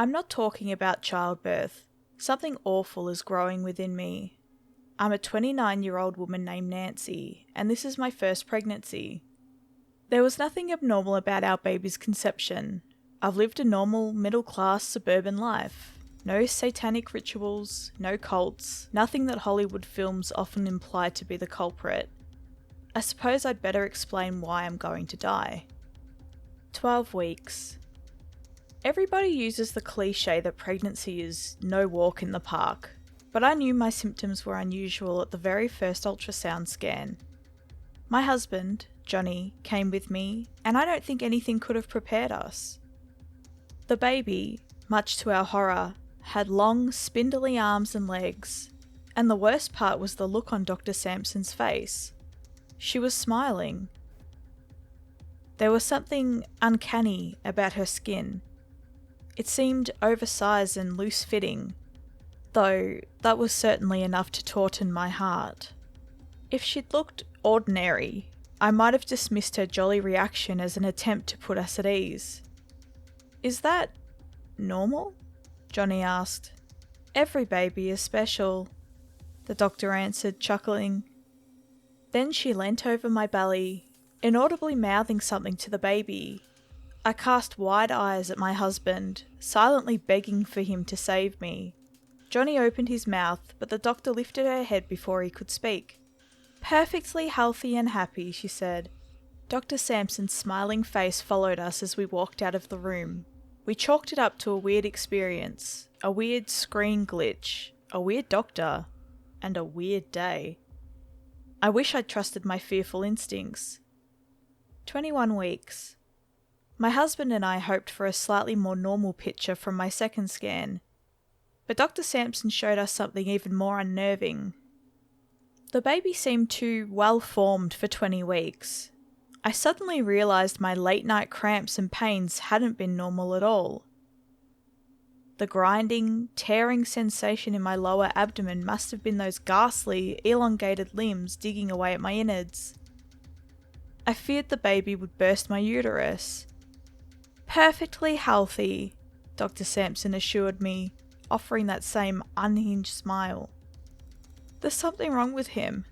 I'm not talking about childbirth. Something awful is growing within me. I'm a 29-year-old woman named Nancy, and this is my first pregnancy. There was nothing abnormal about our baby's conception. I've lived a normal, middle-class, suburban life. No satanic rituals, no cults, nothing that Hollywood films often imply to be the culprit. I suppose I'd better explain why I'm going to die. 12 weeks. Everybody uses the cliche that pregnancy is no walk in the park, but I knew my symptoms were unusual at the very first ultrasound scan. My husband, Johnny, came with me, and I don't think anything could have prepared us. The baby, much to our horror, had long, spindly arms and legs, and the worst part was the look on Dr. Sampson's face. She was smiling. There was something uncanny about her skin. It seemed oversized and loose-fitting, though that was certainly enough to tauten my heart. If she'd looked ordinary, I might have dismissed her jolly reaction as an attempt to put us at ease. "Is that normal?" Johnny asked. "Every baby is special," the doctor answered, chuckling. Then she leant over my belly, inaudibly mouthing something to the baby. I cast wide eyes at my husband, silently begging for him to save me. Johnny opened his mouth, but the doctor lifted her head before he could speak. "Perfectly healthy and happy," she said. Dr. Sampson's smiling face followed us as we walked out of the room. We chalked it up to a weird experience, a weird screen glitch, a weird doctor, and a weird day. I wish I'd trusted my fearful instincts. 21 weeks. My husband and I hoped for a slightly more normal picture from my second scan, but Dr. Sampson showed us something even more unnerving. The baby seemed too well-formed for 20 weeks. I suddenly realised my late-night cramps and pains hadn't been normal at all. The grinding, tearing sensation in my lower abdomen must have been those ghastly, elongated limbs digging away at my innards. I feared the baby would burst my uterus. "Perfectly healthy," Dr. Sampson assured me, offering that same unhinged smile. "There's something wrong with him,"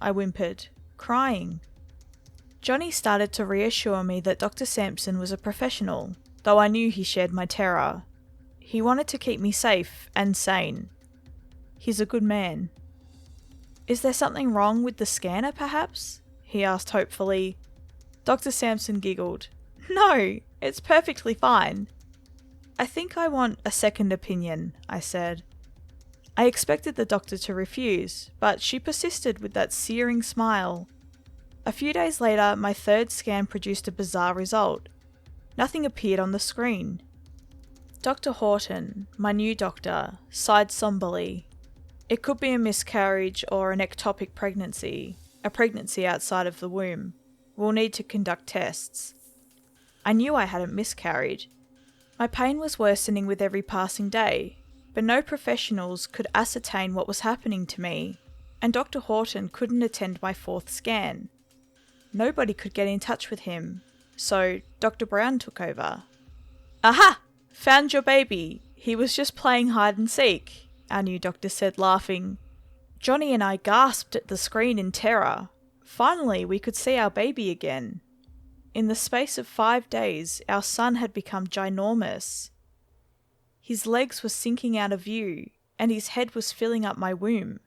I whimpered, crying. Johnny started to reassure me that Dr. Sampson was a professional, though I knew he shared my terror. He wanted to keep me safe and sane. He's a good man. "Is there something wrong with the scanner, perhaps?" he asked hopefully. Dr. Sampson giggled. "No, it's perfectly fine." "I think I want a second opinion," I said. I expected the doctor to refuse, but she persisted with that searing smile. A few days later, my third scan produced a bizarre result. Nothing appeared on the screen. Dr. Horton, my new doctor, sighed somberly. It could be a miscarriage or an ectopic pregnancy, a pregnancy outside of the womb. We'll need to conduct tests. I knew I hadn't miscarried. My pain was worsening with every passing day, but no professionals could ascertain what was happening to me, and Dr. Horton couldn't attend my fourth scan. Nobody could get in touch with him, so Dr. Brown took over. "Aha! Found your baby. He was just playing hide and seek," our new doctor said, laughing. Johnny and I gasped at the screen in terror. Finally, we could see our baby again. In the space of 5 days, our son had become ginormous. His legs were sinking out of view, and his head was filling up my womb.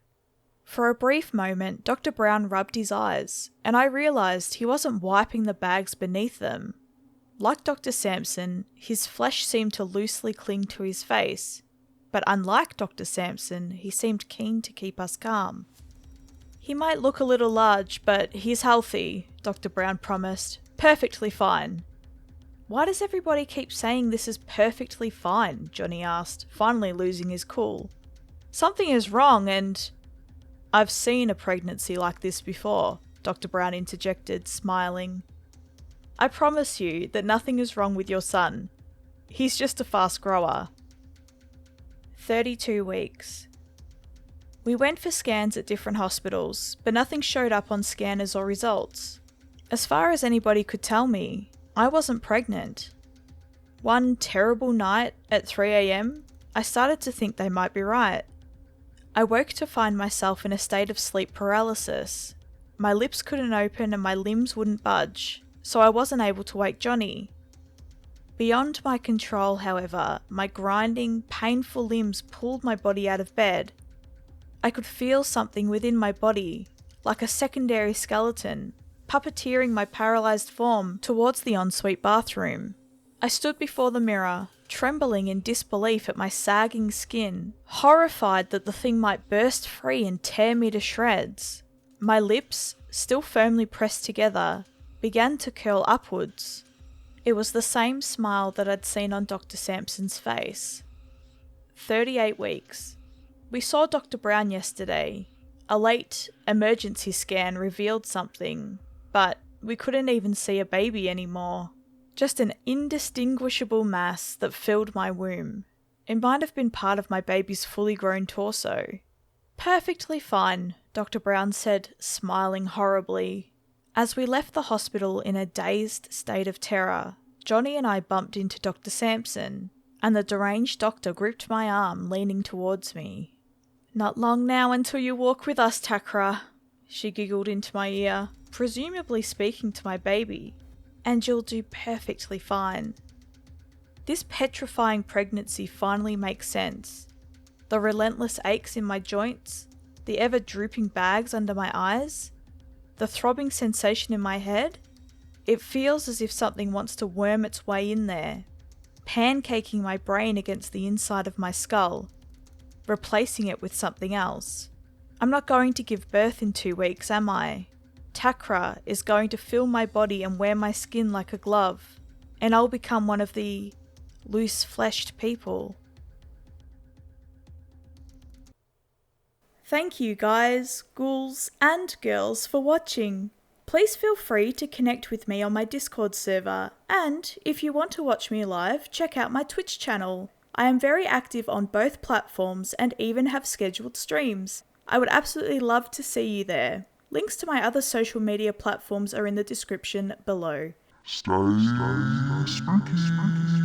For a brief moment, Dr. Brown rubbed his eyes, and I realised he wasn't wiping the bags beneath them. Like Dr. Sampson, his flesh seemed to loosely cling to his face, but unlike Dr. Sampson, he seemed keen to keep us calm. "He might look a little large, but he's healthy," Dr. Brown promised. "Perfectly fine." "Why does everybody keep saying this is perfectly fine?" Johnny asked, finally losing his cool. "Something is wrong and—" "I've seen a pregnancy like this before," Dr. Brown interjected, smiling. "I promise you that nothing is wrong with your son. He's just a fast grower." 32 weeks. We went for scans at different hospitals, but nothing showed up on scanners or results. As far as anybody could tell me, I wasn't pregnant. One terrible night at 3 a.m, I started to think they might be right. I woke to find myself in a state of sleep paralysis. My lips couldn't open and my limbs wouldn't budge, so I wasn't able to wake Johnny. Beyond my control, however, my grinding, painful limbs pulled my body out of bed. I could feel something within my body, like a secondary skeleton, puppeteering my paralysed form towards the ensuite bathroom. I stood before the mirror, trembling in disbelief at my sagging skin, horrified that the thing might burst free and tear me to shreds. My lips, still firmly pressed together, began to curl upwards. It was the same smile that I'd seen on Dr. Sampson's face. 38 weeks. We saw Dr. Brown yesterday. A late emergency scan revealed something, but we couldn't even see a baby anymore. Just an indistinguishable mass that filled my womb. It might have been part of my baby's fully grown torso. Perfectly fine, Dr. Brown said, smiling horribly. As we left the hospital in a dazed state of terror, Johnny and I bumped into Dr. Sampson, and the deranged doctor gripped my arm, leaning towards me. "Not long now until you walk with us, Takra," she giggled into my ear, presumably speaking to my baby, "and you'll do perfectly fine." This petrifying pregnancy finally makes sense. The relentless aches in my joints, the ever-drooping bags under my eyes, the throbbing sensation in my head. It feels as if something wants to worm its way in there, pancaking my brain against the inside of my skull, replacing it with something else. I'm not going to give birth in 2 weeks, am I? Takra is going to fill my body and wear my skin like a glove, and I'll become one of the loose-fleshed people. Thank you guys, ghouls and girls for watching. Please feel free to connect with me on my Discord server, and if you want to watch me live, check out my Twitch channel. I am very active on both platforms and even have scheduled streams. I would absolutely love to see you there. Links to my other social media platforms are in the description below. Stay spooky.